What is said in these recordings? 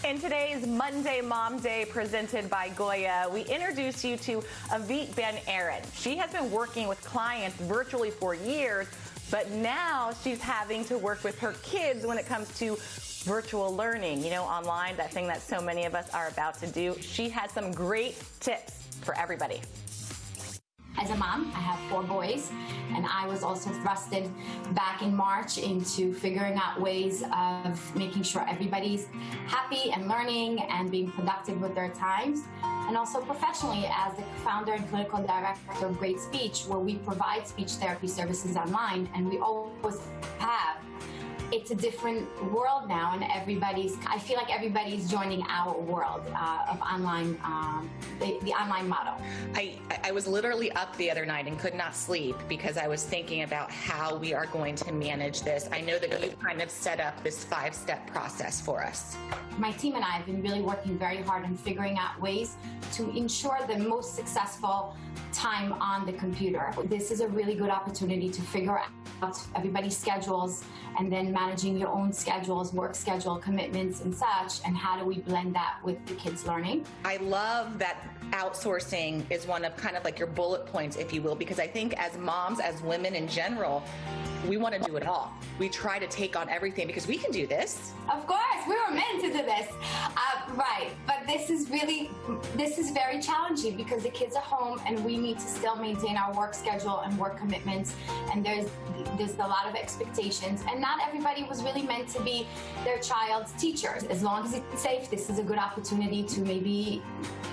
In today's Monday Mom Day presented by Goya, we introduce you to Avivit Ben-Aharon. She has been working with clients virtually for years, but now she's having to work with her kids when it comes to virtual learning, online, that thing that so many of us are about to do. She has some great tips for everybody. As a mom, I have 4 boys, and I was also thrusted back in March into figuring out ways of making sure everybody's happy and learning and being productive with their times. And also professionally, as the founder and clinical director of Great Speech, where we provide speech therapy services online, and we always have. It's a different world now, and I feel like everybody's joining our world of online, the online model. I was literally up the other night and could not sleep because I was thinking about how we are going to manage this. I know that you've kind of set up this 5-step process for us. My team and I have been really working very hard on figuring out ways to ensure the most successful time on the computer. This is a really good opportunity to figure out everybody's schedules and then managing your own schedules, work schedule, commitments and such, and how do we blend that with the kids' learning. I love that outsourcing is one of kind of like your bullet points, if you will, because I think as moms, as women in general, we want to do it all. We try to take on everything because we can do this. Of course, we were meant to do this. Right, but this is very challenging because the kids are home and we need to still maintain our work schedule and work commitments, and there's a lot of expectations, and not everybody was really meant to be their child's teachers. As long as it's safe, this is a good opportunity to maybe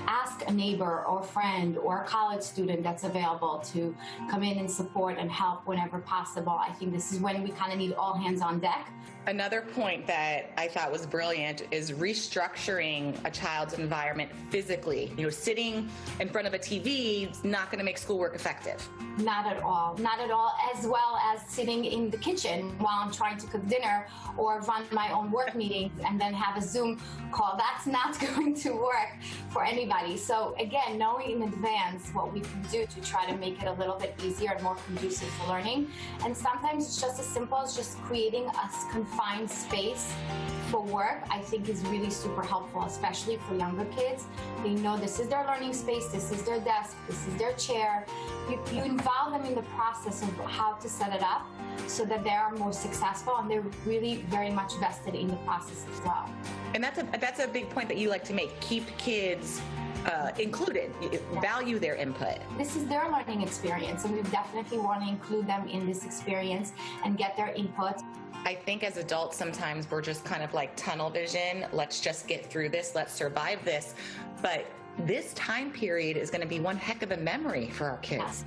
ask a neighbor or a friend or a college student that's available to come in and support and help whenever possible. I think this is when we kind of need all hands on deck. Another point that I thought was brilliant is restructuring a child's environment physically. Sitting in front of a TV is not going to make schoolwork effective. Not at all. Not at all, as well as sitting in the kitchen while I'm trying to cook dinner or run my own work meetings and then have a Zoom call. That's not going to work for anybody. So again, knowing in advance what we can do to try to make it a little bit easier and more conducive to learning. And sometimes it's just as simple as just creating a confined space for work, I think is really super helpful, especially for younger kids. They know this is their learning space, this is their desk, this is their chair. You involve them in the process of how to set it up so that they are more successful, and they're really very much vested in the process as well. And that's a big point that you like to make. Keep kids included, value their input. This is their learning experience, and we definitely want to include them in this experience and get their input. I think as adults, sometimes we're just kind of like tunnel vision. Let's just get through this. Let's survive this. But this time period is going to be one heck of a memory for our kids.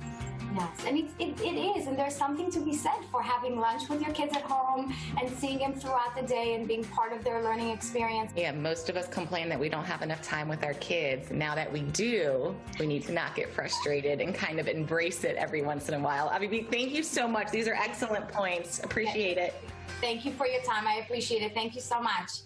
Yes, and it is, and there's something to be said for having lunch with your kids at home and seeing them throughout the day and being part of their learning experience. Yeah, most of us complain that we don't have enough time with our kids. Now that we do, we need to not get frustrated and kind of embrace it every once in a while. Avivit, thank you so much. These are excellent points. Appreciate it. Thank you for your time. I appreciate it. Thank you so much.